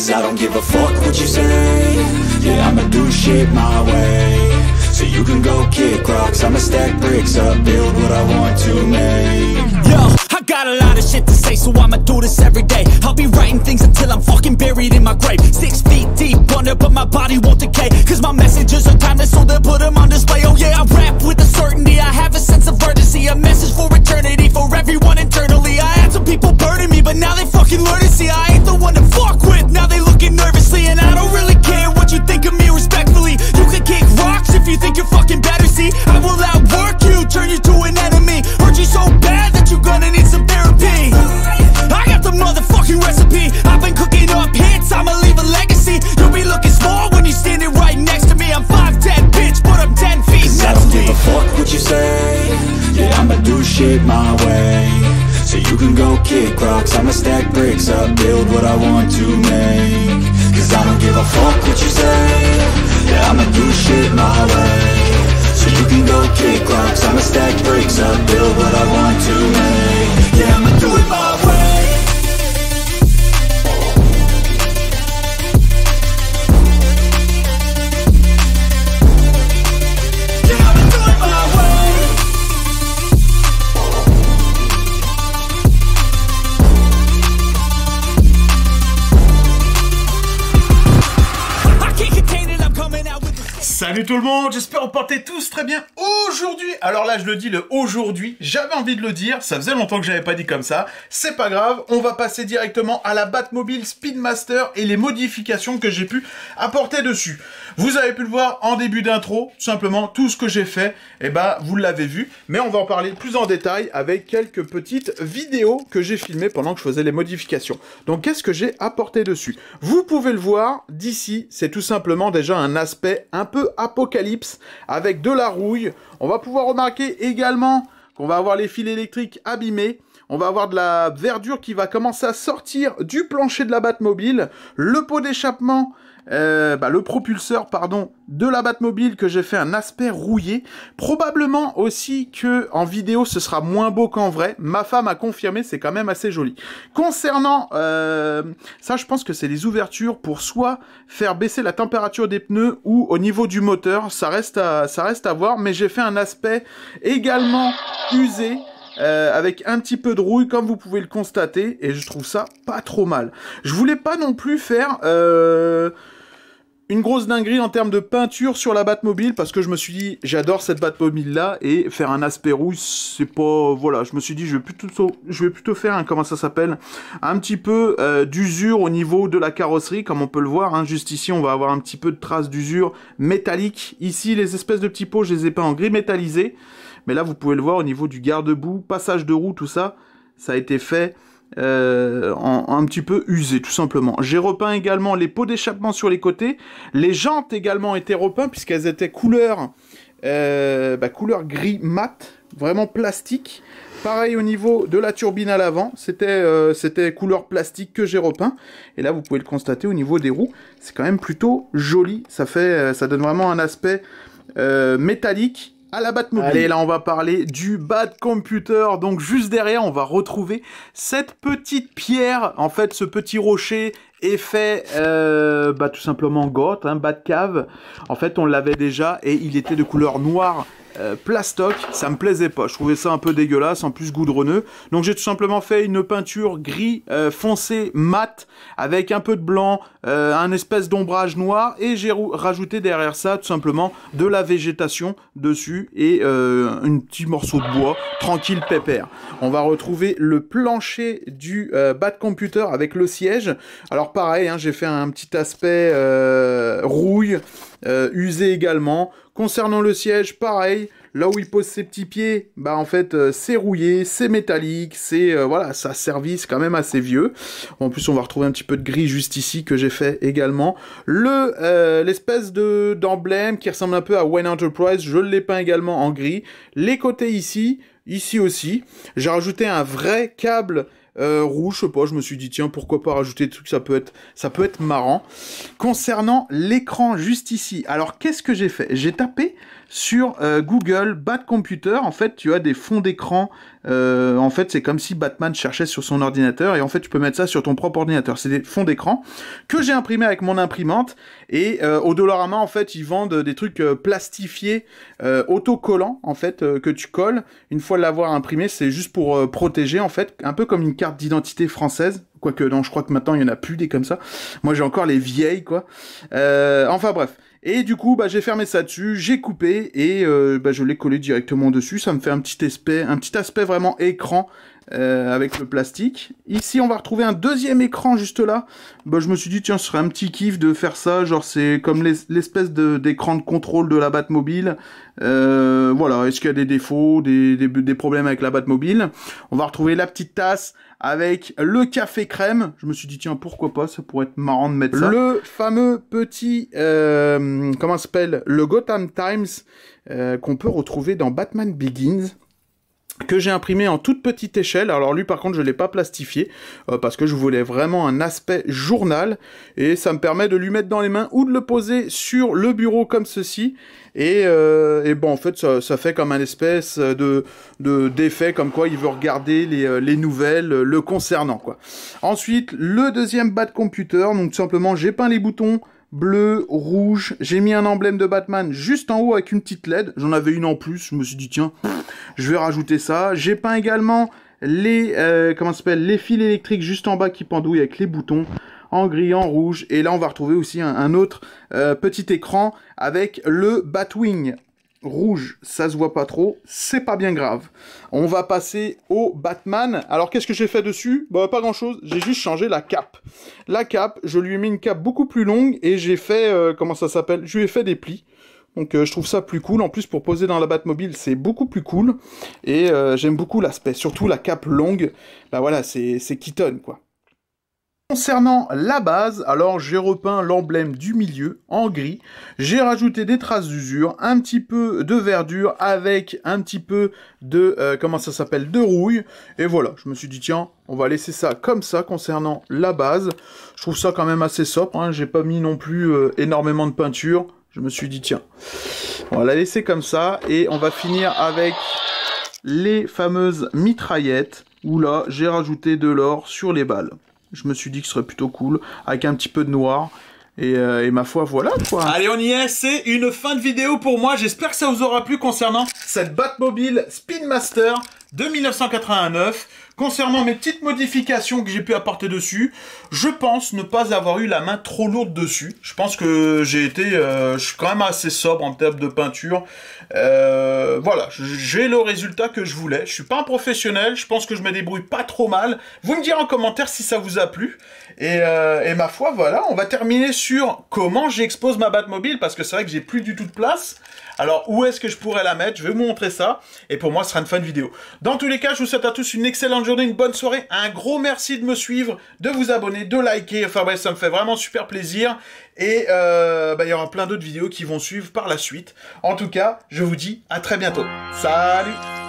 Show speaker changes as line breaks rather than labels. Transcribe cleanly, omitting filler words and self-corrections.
Cause I don't give a fuck what you say. Yeah, I'ma do shit my way. So you can go kick rocks, I'ma stack bricks up, build what I want to make.
Yo, I got a lot of shit to say, so I'ma do this every day. I'll be writing things until I'm fucking buried in my grave. 6 feet deep under, but my body won't decay. Cause my messages are timeless, so they'll put them on display. Oh yeah, I rap with a certainty, I have a sense of urgency. A message for eternity, for everyone internally. I had some people burning me, but now they fucking learn to see I ain't the one to fuck with, now they looking nervously. And I don't really care what you think of me respectfully. You can kick rocks if you think you're fucking better, see. I will outwork you, turn you to an enemy. Hurt you so bad that you're gonna need some therapy. I got the motherfucking recipe. I've been cooking up hits, I'ma leave a legacy. You'll be looking small when you're standing right next to me. I'm 5'10", bitch, but I'm 10 feet.
Cause I don't give a fuck what you say. Yeah, I'ma do shit my way. So you can go kick rocks, I'ma stack bricks up, build what I want to make. Cause I don't give a fuck what you say. Yeah, I'ma do shit my way. So you can go kick rocks, I'ma stack bricks up, build what I want to make. Yeah, I'ma do it my way. Yeah, I'ma do it my way.
I can't contain it, I'm coming out with the...
Salut tout le monde, j'espère que vous portez tous très bien aujourd'hui. Alors là, je le dis le aujourd'hui, j'avais envie de le dire, ça faisait longtemps que j'avais pas dit comme ça. C'est pas grave, on va passer directement à la Batmobile Speedmaster et les modifications que j'ai pu apporter dessus. Vous avez pu le voir en début d'intro, tout simplement, tout ce que j'ai fait, et ben vous l'avez vu, mais on va en parler plus en détail avec quelques petites vidéos que j'ai filmées pendant que je faisais les modifications. Donc qu'est-ce que j'ai apporté dessus? Vous pouvez le voir d'ici, c'est tout simplement déjà un aspect un peu apocalypse avec de la rouille. On va pouvoir remarquer également qu'on va avoir les fils électriques abîmés. On va avoir de la verdure qui va commencer à sortir du plancher de la Batmobile. Le pot d'échappement, le propulseur, pardon, de la Batmobile que j'ai fait un aspect rouillé. Probablement aussi que en vidéo ce sera moins beau qu'en vrai. Ma femme a confirmé, c'est quand même assez joli. Concernant ça, je pense que c'est les ouvertures pour soit faire baisser la température des pneus ou au niveau du moteur. Ça reste à voir, mais j'ai fait un aspect également usé. Avec un petit peu de rouille comme vous pouvez le constater et je trouve ça pas trop mal. Je voulais pas non plus faire une grosse dinguerie en termes de peinture sur la Batmobile parce que je me suis dit j'adore cette Batmobile là et faire un aspect rouge c'est pas, voilà, je me suis dit je vais plutôt faire un, comment ça s'appelle, un petit peu d'usure au niveau de la carrosserie comme on peut le voir, hein. Juste ici on va avoir un petit peu de traces d'usure métallique. Ici les espèces de petits pots je les ai peints en gris métallisé. Mais là, vous pouvez le voir au niveau du garde-boue, passage de roue, tout ça, ça a été fait un petit peu usé, tout simplement. J'ai repeint également les pots d'échappement sur les côtés. Les jantes également étaient repeintes puisqu'elles étaient couleur gris mat, vraiment plastique. Pareil au niveau de la turbine à l'avant, c'était couleur plastique que j'ai repeint. Et là, vous pouvez le constater au niveau des roues, c'est quand même plutôt joli. Ça donne vraiment un aspect métallique à la Batmobile. Allez, là, on va parler du Batcomputer. Donc, juste derrière, on va retrouver cette petite pierre. En fait, ce petit rocher est fait, tout simplement goth, hein, Batcave. En fait, on l'avait déjà et il était de couleur noire. Plastoc, ça me plaisait pas, je trouvais ça un peu dégueulasse, en plus goudronneux, donc j'ai tout simplement fait une peinture gris foncé mat avec un peu de blanc, un espèce d'ombrage noir et j'ai rajouté derrière ça tout simplement de la végétation dessus et un petit morceau de bois, tranquille pépère. On va retrouver le plancher du Batcomputer avec le siège. Alors pareil, hein, j'ai fait un petit aspect rouille, usé également. Concernant le siège, pareil, là où il pose ses petits pieds, en fait, c'est rouillé, c'est métallique, voilà, ça service quand même assez vieux. En plus, on va retrouver un petit peu de gris juste ici que j'ai fait également. L'espèce d'emblème qui ressemble un peu à Wayne Enterprise, je l'ai peint également en gris. Les côtés ici aussi. J'ai rajouté un vrai câble rouge, je sais pas, je me suis dit tiens pourquoi pas rajouter des trucs, ça peut être marrant. Concernant l'écran juste ici, alors qu'est-ce que j'ai fait? J'ai tapé sur Google Bat Computer. En fait, tu as des fonds d'écran. En fait, c'est comme si Batman cherchait sur son ordinateur, et en fait, tu peux mettre ça sur ton propre ordinateur. C'est des fonds d'écran que j'ai imprimés avec mon imprimante, et au Dollarama, en fait, ils vendent des trucs plastifiés, autocollants, en fait, que tu colles. Une fois l'avoir imprimé, c'est juste pour protéger, en fait, un peu comme une carte d'identité française. Quoique, non, je crois que maintenant, il y en a plus des comme ça. Moi, j'ai encore les vieilles, quoi. Enfin, bref. Et du coup, bah, j'ai fermé ça dessus, j'ai coupé, et bah, je l'ai collé directement dessus. Ça me fait un petit aspect vraiment écran avec le plastique. Ici, on va retrouver un deuxième écran juste là. Bah, je me suis dit, tiens, ce serait un petit kiff de faire ça. Genre, c'est comme l'espèce d'écran de contrôle de la Batmobile. Voilà, est-ce qu'il y a des défauts, des problèmes avec la Batmobile? On va retrouver la petite tasse avec le café crème. Je me suis dit, tiens, pourquoi pas, ça pourrait être marrant de mettre ça. Le fameux petit, comment ça s'appelle? Le Gotham Times, qu'on peut retrouver dans Batman Begins, que j'ai imprimé en toute petite échelle. Alors lui, par contre, je l'ai pas plastifié, parce que je voulais vraiment un aspect journal, et ça me permet de lui mettre dans les mains ou de le poser sur le bureau comme ceci. Et bon, en fait, ça fait comme un espèce d'effet, comme quoi il veut regarder les nouvelles le concernant, quoi. Ensuite, le deuxième Bat Computer, donc tout simplement, j'ai peint les boutons bleu, rouge, j'ai mis un emblème de Batman juste en haut avec une petite LED, j'en avais une en plus, je me suis dit tiens, je vais rajouter ça. J'ai peint également les les fils électriques juste en bas qui pendouillent avec les boutons en gris, en rouge, et là on va retrouver aussi un autre petit écran avec le Batwing rouge, ça se voit pas trop, c'est pas bien grave. On va passer au Batman. Alors qu'est-ce que j'ai fait dessus? Bah pas grand chose, j'ai juste changé la cape. La cape, je lui ai mis une cape beaucoup plus longue, et j'ai fait, comment ça s'appelle? Je lui ai fait des plis. Donc je trouve ça plus cool. En plus, pour poser dans la Batmobile, c'est beaucoup plus cool. Et j'aime beaucoup l'aspect, surtout la cape longue. Bah voilà, c'est Keaton, quoi. Concernant la base, alors j'ai repeint l'emblème du milieu en gris, j'ai rajouté des traces d'usure, un petit peu de verdure avec un petit peu de, de rouille, et voilà, je me suis dit tiens, on va laisser ça comme ça concernant la base. Je trouve ça quand même assez sobre, hein, j'ai pas mis non plus énormément de peinture, je me suis dit tiens, on va la laisser comme ça, et on va finir avec les fameuses mitraillettes, où là j'ai rajouté de l'or sur les balles. Je me suis dit que ce serait plutôt cool, avec un petit peu de noir. Et ma foi, voilà quoi. Allez, on y est, c'est une fin de vidéo pour moi. J'espère que ça vous aura plu concernant cette Batmobile Speedmaster de 1989. Concernant mes petites modifications que j'ai pu apporter dessus, je pense ne pas avoir eu la main trop lourde dessus. Je pense que j'ai été, je suis quand même assez sobre en termes de peinture. Voilà, j'ai le résultat que je voulais. Je suis pas un professionnel, je pense que je me débrouille pas trop mal. Vous me direz en commentaire si ça vous a plu. Et ma foi, voilà, on va terminer sur comment j'expose ma Batmobile, parce que c'est vrai que j'ai plus du tout de place. Alors, où est-ce que je pourrais la mettre? Je vais vous montrer ça. Et pour moi, ce sera une fin de vidéo. Dans tous les cas, je vous souhaite à tous une excellente journée, une bonne soirée. Un gros merci de me suivre, de vous abonner, de liker. Enfin bref, ça me fait vraiment super plaisir. Et il y aura plein d'autres vidéos qui vont suivre par la suite. En tout cas, je vous dis à très bientôt. Salut!